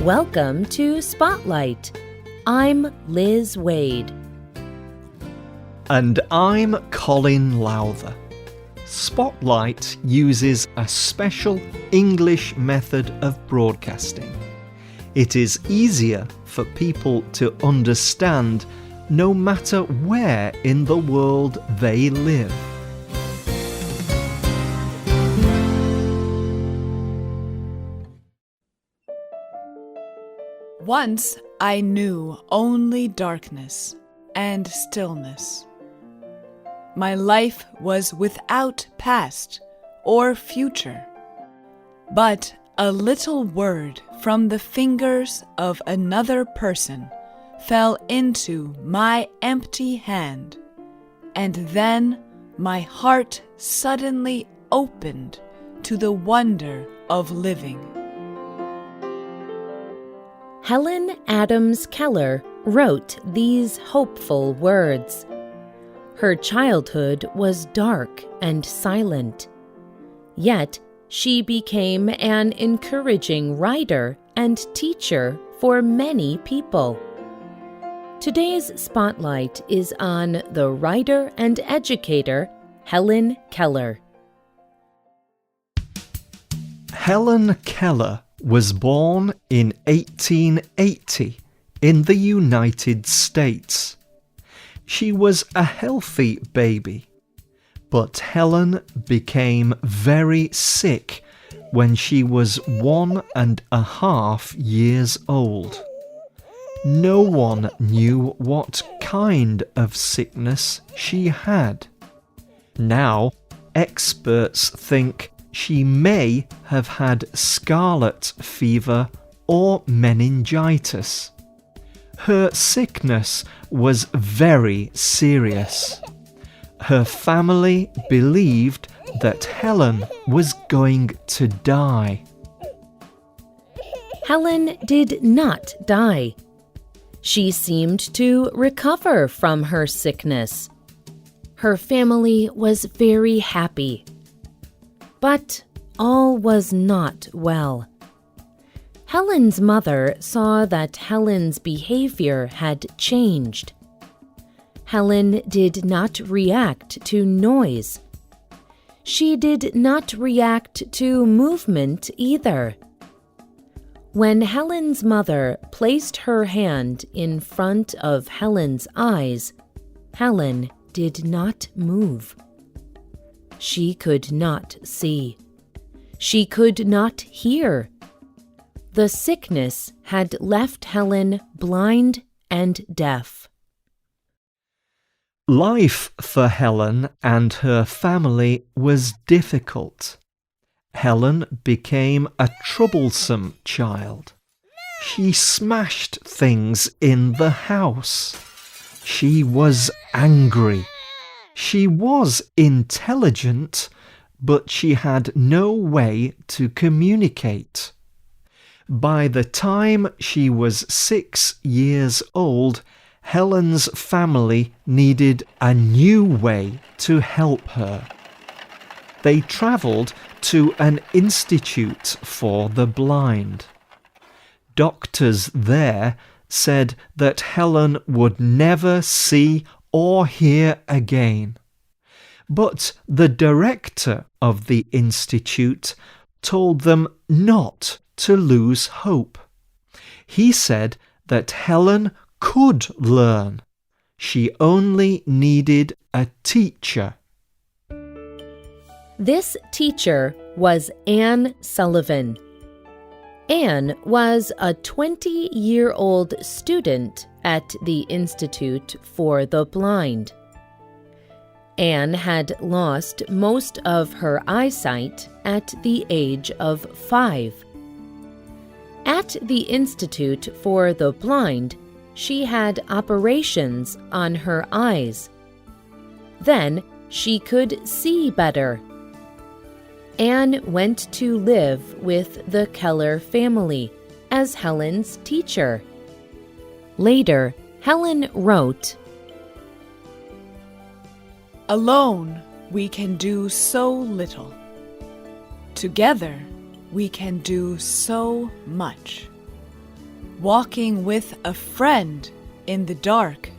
Welcome to Spotlight. I'm Liz Waid. And I'm Colin Lowther. Spotlight uses a special English method of broadcasting. It is easier for people to understand no matter where in the world they live. Once I knew only darkness and stillness. My life was without past or future, but a little word from the fingers of another person fell into my empty hand, and then my heart suddenly opened to the wonder of living. Helen Adams Keller wrote these hopeful words. Her childhood was dark and silent, yet she became an encouraging writer and teacher for many people. Today's spotlight is on the writer and educator Helen Keller. Helen Keller was born in 1880 in the United States. She was a healthy baby, but Helen became very sick when she was 1.5 years old. No one knew what kind of sickness she had. Now, experts think she may have had scarlet fever or meningitis. Her sickness was very serious. Her family believed that Helen was going to die. Helen did not die. She seemed to recover from her sickness. Her family was very happy. But all was not well. Helen's mother saw that Helen's behavior had changed. Helen did not react to noise. She did not react to movement either. When Helen's mother placed her hand in front of Helen's eyes, Helen did not move. She could not see. She could not hear. The sickness had left Helen blind and deaf. Life for Helen and her family was difficult. Helen became a troublesome child. She smashed things in the house. She was angry. She was intelligent, but she had no way to communicate. By the time she was 6 years old, Helen's family needed a new way to help her. They travelled to an institute for the blind. Doctors there said that Helen would never see or hear again. But the director of the institute told them not to lose hope. He said that Helen could learn. She only needed a teacher. This teacher was Anne Sullivan. Anne was a 20-year-old student at the Institute for the Blind. Anne had lost most of her eyesight at the age of 5. At the Institute for the Blind, she had operations on her eyes. Then she could see better. Anne went to live with the Keller family as Helen's teacher. Later, Helen wrote, "Alone we can do so little. Together we can do so much. walking with a friend in the dark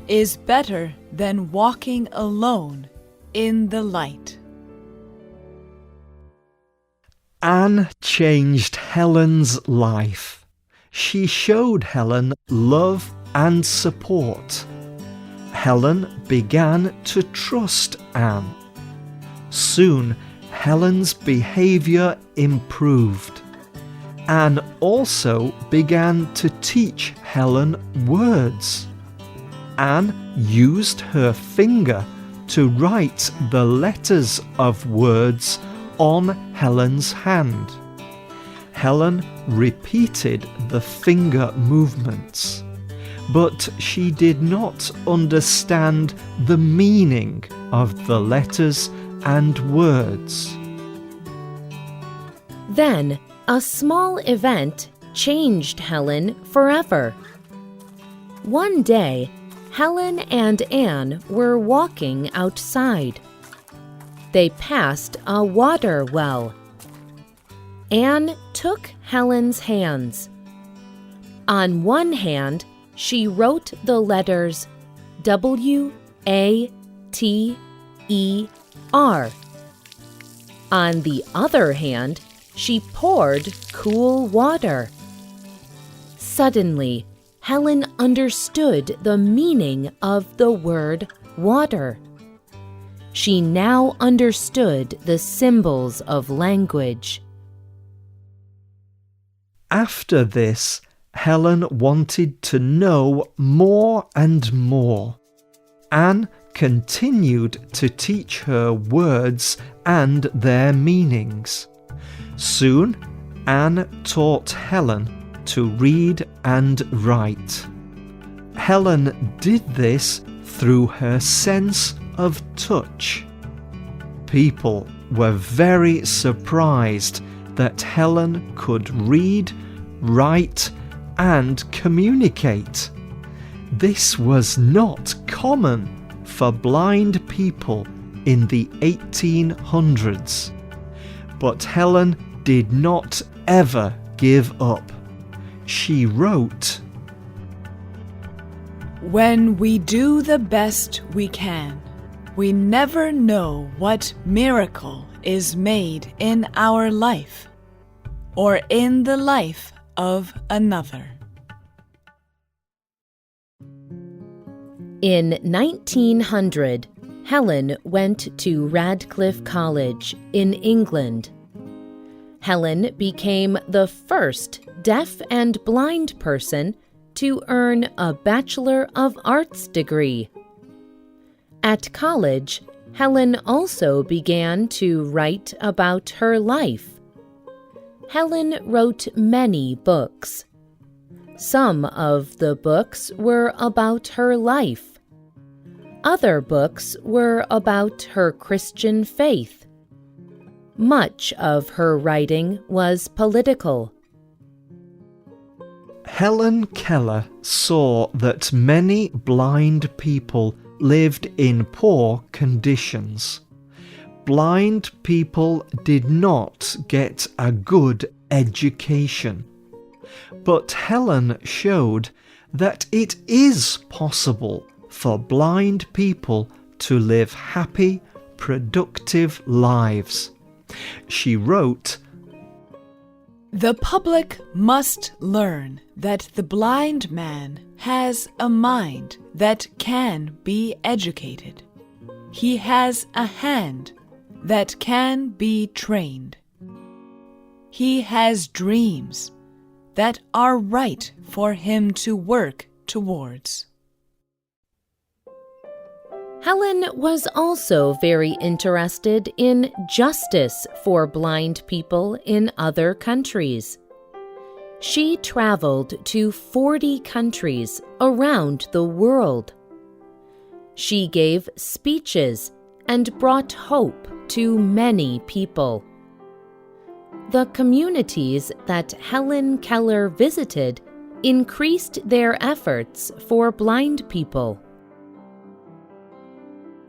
is better than walking alone in the light. Anne changed Helen's life. She showed Helen love and support. Helen began to trust Anne. Soon, Helen's behaviour improved. Anne also began to teach Helen words. Anne used her finger to write the letters of words on Helen's hand. Helen repeated the finger movements, but she did not understand the meaning of the letters and words. Then, a small event changed Helen forever. One day, Helen and Anne were walking outside. They passed a water well. Anne took Helen's hands. On one hand, she wrote the letters W-A-T-E-R. On the other hand, she poured cool water. Suddenly, Helen understood the meaning of the word water. She now understood the symbols of language. After this, Helen wanted to know more and more. Anne continued to teach her words and their meanings. Soon, Anne taught Helen to read and write. Helen did this through her sense of touch. People were very surprised that Helen could read, write, and communicate. This was not common for blind people in the 1800s. But Helen did not ever give up. She wrote, When we do the best we can, we never know what miracle is made in our life or in the life of another. In 1900, Helen went to Radcliffe College in England. Helen became the first deaf and blind person to earn a Bachelor of Arts degree. At college, Helen also began to write about her life. Helen wrote many books. Some of the books were about her life. Other books were about her Christian faith. Much of her writing was political. Helen Keller saw that many blind people lived in poor conditions. Blind people did not get a good education. But Helen showed that it is possible for blind people to live happy, productive lives. She wrote, The public must learn that the blind man has a mind that can be educated. He has a hand that can be trained. He has dreams that are right for him to work towards. Helen was also very interested in justice for blind people in other countries. She traveled to 40 countries around the world. She gave speeches and brought hope to many people. The communities that Helen Keller visited increased their efforts for blind people.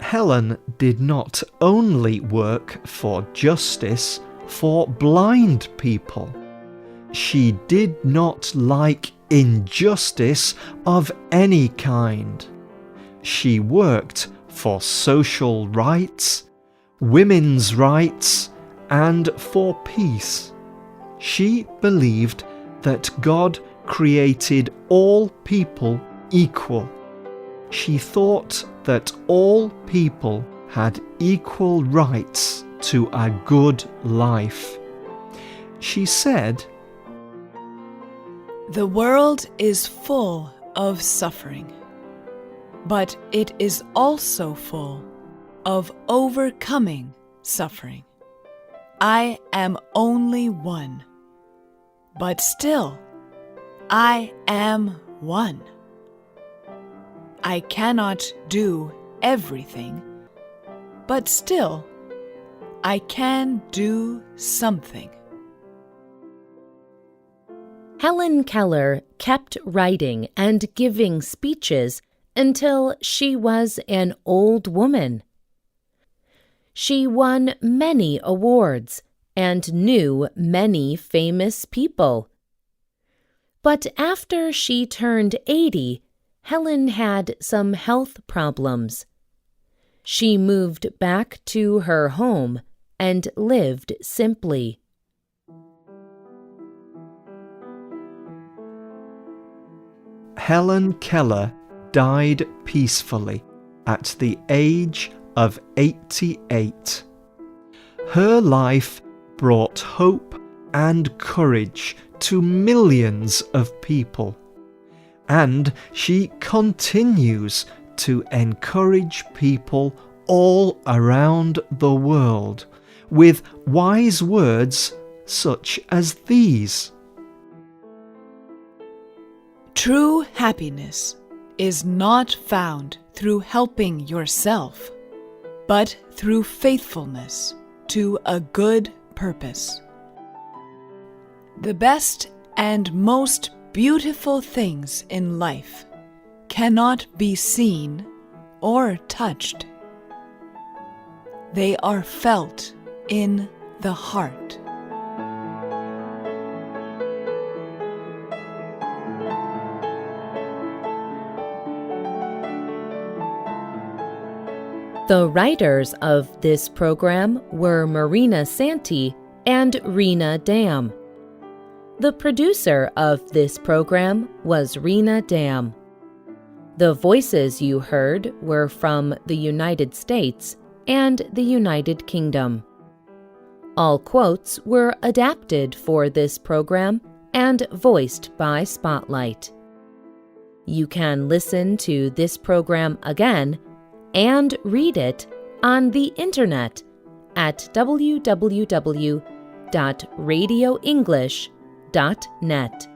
Helen did not only work for justice for blind people. She did not like injustice of any kind. She worked for social rights, women's rights, and for peace. She believed that God created all people equal. She thought that all people had equal rights to a good life. She said, "The world is full of suffering, but it is also full of overcoming suffering. I am only one, but still I am one. I cannot do everything, but still I can do something." Helen Keller kept writing and giving speeches until she was an old woman. She won many awards and knew many famous people. But after she turned 80, Helen had some health problems. She moved back to her home and lived simply. Helen Keller died peacefully at the age of 88. Her life brought hope and courage to millions of people, and she continues to encourage people all around the world with wise words such as these. True happiness is not found through helping yourself, but through faithfulness to a good purpose. The best and most beautiful things in life cannot be seen or touched. They are felt in the heart. The writers of this program were Marina Santi and Rena Dam. The producer of this program was Rena Dam. The voices you heard were from the United States and the United Kingdom. All quotes were adapted for this program and voiced by Spotlight. You can listen to this program again and read it on the internet at www.radioenglish.net.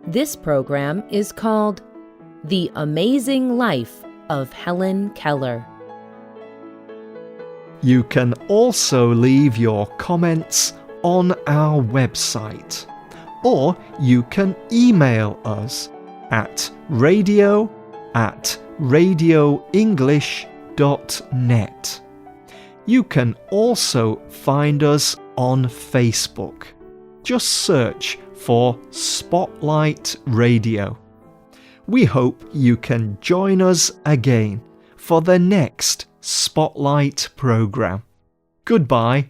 This program is called The Amazing Life of Helen Keller. You can also leave your comments on our website, or you can email us at radio@radioenglish.net. You can also find us on Facebook. Just search for Spotlight Radio. We hope you can join us again for the next Spotlight program. Goodbye.